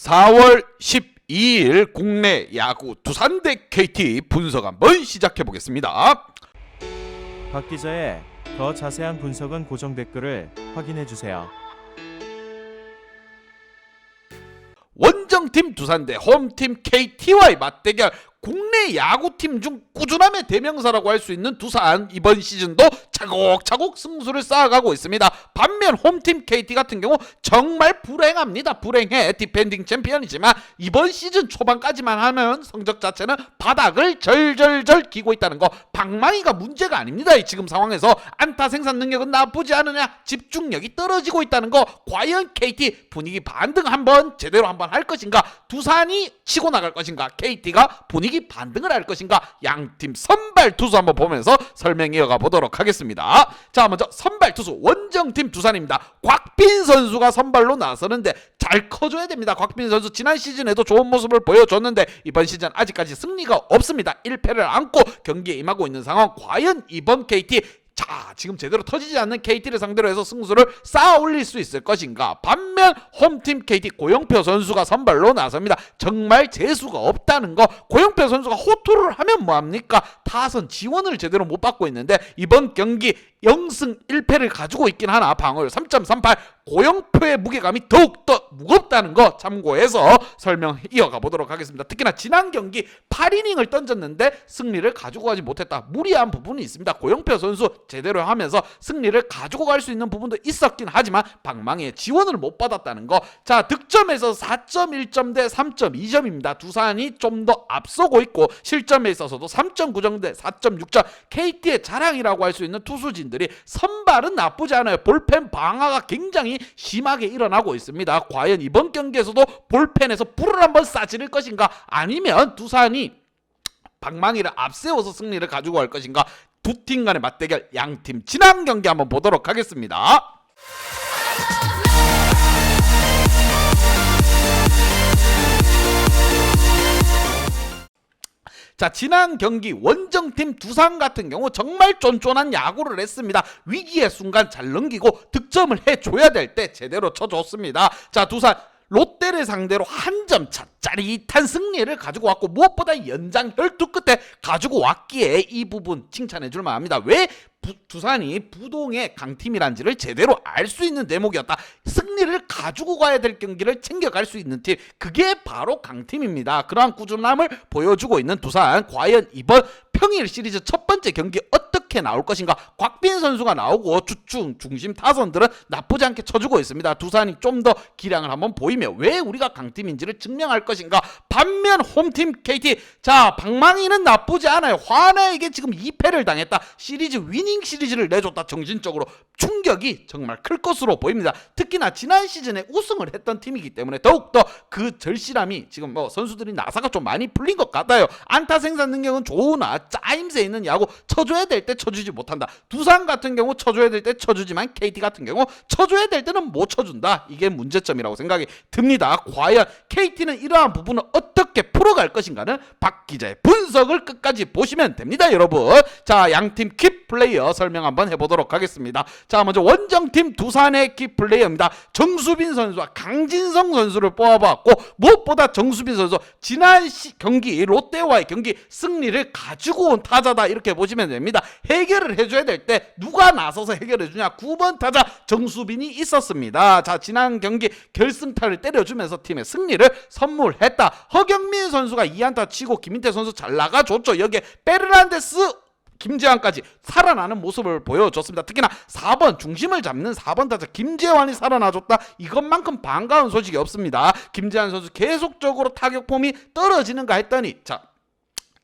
4월 12일 국내 야구 두산 대 KT 분석 한번 시작해 보겠습니다. 박 기자의 더 자세한 분석은 고정 댓글을 확인해 주세요. 원정팀 두산 대 홈팀 KT와의 맞대결, 국내 야구팀 중 꾸준함의 대명사라고 할 수 있는 두산, 이번 시즌도 차곡차곡 승수를 쌓아가고 있습니다. 반면 홈팀 KT 같은 경우 정말 불행합니다. 불행해. 디펜딩 챔피언이지만 이번 시즌 초반까지만 하면 성적 자체는 바닥을 절절절 기고 있다는 거, 방망이가 문제가 아닙니다. 지금 상황에서 안타 생산 능력은 나쁘지 않으냐, 집중력이 떨어지고 있다는 거, 과연 KT 분위기 반등 한번 제대로 한번 할 것인가, 두산이 치고 나갈 것인가, KT가 분위기 반등을 할 것인가, 양팀 선발 투수 한번 보면서 설명 이어가 보도록 하겠습니다. 자, 먼저 선발 투수 원정팀 두산입니다. 곽빈 선수가 선발로 나서는데 잘 커줘야 됩니다. 곽빈 선수 지난 시즌에도 좋은 모습을 보여줬는데 이번 시즌 아직까지 승리가 없습니다. 1패를 안고 경기에 임하고 있는 상황. 과연 이번 KT, 자, 지금 제대로 터지지 않는 KT를 상대로 해서 승수를 쌓아 올릴 수 있을 것인가. 반면 홈팀 KT 고영표 선수가 선발로 나섭니다. 정말 재수가 없다는 거. 고영표 선수가 호투를 하면 뭐합니까? 타선 지원을 제대로 못 받고 있는데 이번 경기 0승 1패를 가지고 있긴 하나 방어율 3.38, 고영표의 무게감이 더욱더 무겁다는 거 참고해서 설명 이어가 보도록 하겠습니다. 특히나 지난 경기 8이닝을 던졌는데 승리를 가지고 가지 못했다. 무리한 부분이 있습니다. 고영표 선수 제대로 하면서 승리를 가지고 갈 수 있는 부분도 있었긴 하지만 방망이의 지원을 못 받았다는 거. 자, 득점에서 4.1점 대 3.2점입니다. 두산이 좀 더 앞서고 있고 실점에 있어서도 3.9점 대 4.6점, KT의 자랑이라고 할 수 있는 투수진들이 선발은 나쁘지 않아요. 볼펜 방아가 굉장히 심하게 일어나고 있습니다. 과연 이번 경기에서도 볼펜에서 불을 한번 쏴지를 것인가, 아니면 두산이 방망이를 앞세워서 승리를 가지고 갈 것인가. 두 팀 간의 맞대결, 양팀 지난 경기 한번 보도록 하겠습니다. 자, 지난 경기 원정팀 두산 같은 경우 정말 쫀쫀한 야구를 했습니다. 위기의 순간 잘 넘기고 득점을 해줘야 될 때 제대로 쳐줬습니다. 자, 두산 롯데를 상대로 한 점 차 짜릿한 승리를 가지고 왔고, 무엇보다 연장 혈투 끝에 가지고 왔기에 이 부분 칭찬해 줄 만합니다. 왜 두산이 부동의 강팀이란지를 제대로 알 수 있는 대목이었다. 승리를 가지고 가야 될 경기를 챙겨갈 수 있는 팀, 그게 바로 강팀입니다. 그러한 꾸준함을 보여주고 있는 두산, 과연 이번 평일 시리즈 첫 번째 경기 어떻게 나올 것인가. 곽빈 선수가 나오고 주충 중심 타선들은 나쁘지 않게 쳐주고 있습니다. 두산이 좀 더 기량을 한번 보이며 왜 우리가 강팀인지를 증명할 것인가. 반면 홈팀 KT, 자, 방망이는 나쁘지 않아요. 화나에게 지금 2패를 당했다. 시리즈 위닝 시리즈를 내줬다. 정신적으로 충격이 정말 클 것으로 보입니다. 특히나 지난 시즌에 우승을 했던 팀이기 때문에 더욱더 그 절실함이 지금 선수들이 나사가 좀 많이 풀린 것 같아요. 안타 생산 능력은 좋으나 짜임새 있는 야구 쳐줘야 될 때 쳐주지 못한다. 두산 같은 경우 쳐줘야 될 때 쳐주지만 KT 같은 경우 쳐줘야 될 때는 못 쳐준다. 이게 문제점이라고 생각이 듭니다. 과연 KT는 이러한 부분을 어떻게 풀어갈 것인가는 박 기자의 분석을 끝까지 보시면 됩니다, 여러분. 자, 양팀 킥플레이어 설명 한번 해보도록 하겠습니다. 자, 먼저 원정팀 두산의 킥플레이어입니다. 정수빈 선수와 강진성 선수를 뽑아봤고, 무엇보다 정수빈 선수 지난 경기 롯데와의 경기 승리를 가지고 온 타자다, 이렇게 보시면 됩니다. 해결을 해줘야 될 때 누가 나서서 해결해주냐, 9번 타자 정수빈이 있었습니다. 자, 지난 경기 결승타를 때려주면서 팀의 승리를 선물했다. 허경민 선수가 2안타 치고 김인태 선수 잘 나가줬죠. 여기에 페르난데스, 김재환까지 살아나는 모습을 보여줬습니다. 특히나 4번 중심을 잡는 4번 타자 김재환이 살아나줬다. 이것만큼 반가운 소식이 없습니다. 김재환 선수 계속적으로 타격 폼이 떨어지는가 했더니, 자,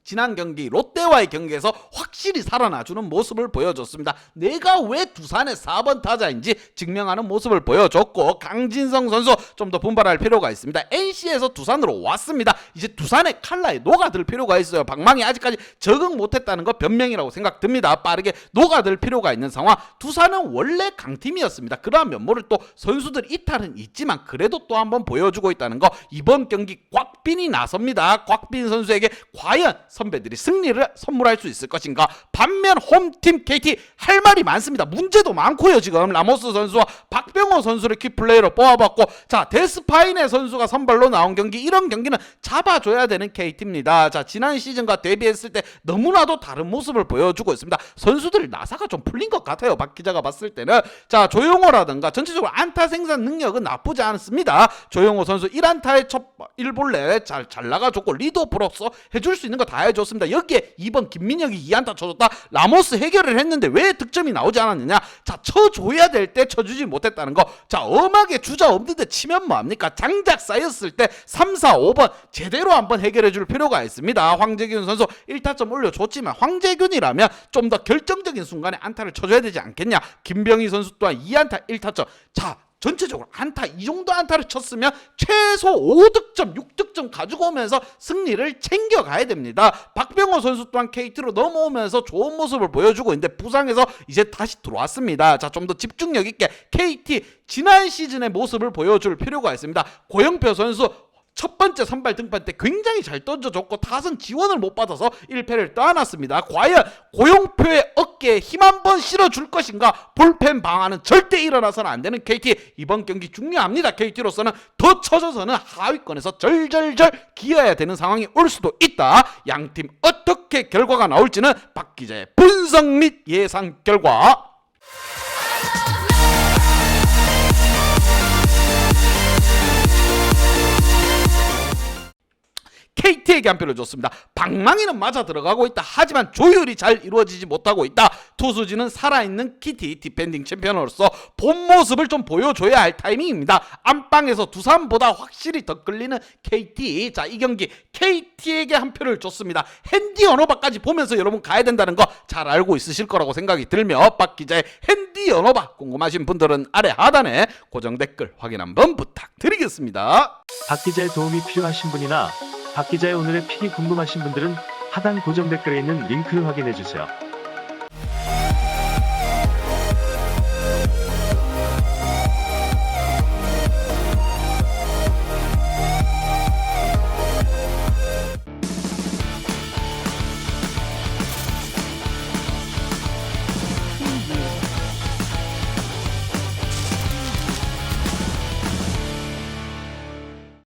지난 경기 롯데와의 경기에서 확실히 살아나주는 모습을 보여줬습니다. 내가 왜 두산의 4번 타자인지 증명하는 모습을 보여줬고, 강진성 선수 좀 더 분발할 필요가 있습니다. NC에서 두산으로 왔습니다. 이제 두산의 칼라에 녹아들 필요가 있어요. 방망이 아직까지 적응 못했다는 거 변명이라고 생각됩니다. 빠르게 녹아들 필요가 있는 상황. 두산은 원래 강팀이었습니다. 그러한 면모를 또 선수들 이탈은 있지만 그래도 또 한번 보여주고 있다는 거. 이번 경기 곽빈이 나섭니다. 곽빈 선수에게 과연 선배들이 승리를 선물할 수 있을 것인가. 반면 홈팀 KT 할 말이 많습니다. 문제도 많고요. 지금 라모스 선수와 박병호 선수를 키플레이로 뽑아봤고, 자 데스파이네 선수가 선발로 나온 경기, 이런 경기는 잡아줘야 되는 KT입니다. 자 지난 시즌과 대비했을 때 너무나도 다른 모습을 보여주고 있습니다. 선수들이 나사가 좀 풀린 것 같아요. 박 기자가 봤을 때는. 자 조용호라든가 전체적으로 안타 생산 능력은 나쁘지 않습니다. 조용호 선수 1안타에 첫 1볼넷 잘 나가줬고, 리드오프로서 해줄 수 있는 거 다 해줬습니다. 여기에 이번 김민혁이 2안타 쳐줬다. 라모스 해결을 했는데 왜 득점이 나오지 않았느냐. 자 쳐줘야 될 때 쳐주지 못했다는 거. 자 엄하게 주자 없는데 치면 뭐합니까. 장작 쌓였을 때 3, 4, 5번 제대로 한번 해결해 줄 필요가 있습니다. 황재균 선수 1타점 올려줬지만 황재균이라면 좀 더 결정적인 순간에 안타를 쳐줘야 되지 않겠냐. 김병희 선수 또한 2안타 1타점. 자 전체적으로 안타, 이 정도 안타를 쳤으면 최소 5득점, 6득점 가지고 오면서 승리를 챙겨가야 됩니다. 박병호 선수 또한 KT로 넘어오면서 좋은 모습을 보여주고 있는데 부상에서 이제 다시 들어왔습니다. 자, 좀 더 집중력 있게 KT 지난 시즌의 모습을 보여줄 필요가 있습니다. 고영표 선수 첫 번째 선발 등판 때 굉장히 잘 던져줬고 타선 지원을 못 받아서 1패를 떠안았습니다. 과연 고용표의 어깨에 힘 한번 실어줄 것인가. 불펜 방안은 절대 일어나서는 안 되는 KT. 이번 경기 중요합니다. KT로서는 더 쳐져서는 하위권에서 절절절 기어야 되는 상황이 올 수도 있다. 양팀 어떻게 결과가 나올지는 박 기자의 분석 및 예상 결과. KT에게 한 표를 줬습니다. 방망이는 맞아 들어가고 있다. 하지만 조율이 잘 이루어지지 못하고 있다. 투수진은 살아있는 KT 디펜딩 챔피언으로서 본 모습을 좀 보여줘야 할 타이밍입니다. 안방에서 두산보다 확실히 더 끌리는 KT. 자, 이 경기 KT에게 한 표를 줬습니다. 핸디 언어바까지 보면서 여러분 가야 된다는 거 잘 알고 있으실 거라고 생각이 들며 박 기자의 핸디 언어바 궁금하신 분들은 아래 하단에 고정 댓글 확인 한번 부탁드리겠습니다. 박 기자의 도움이 필요하신 분이나 박 기자의 오늘의 픽이 궁금하신 분들은 하단 고정 댓글에 있는 링크를 확인해 주세요.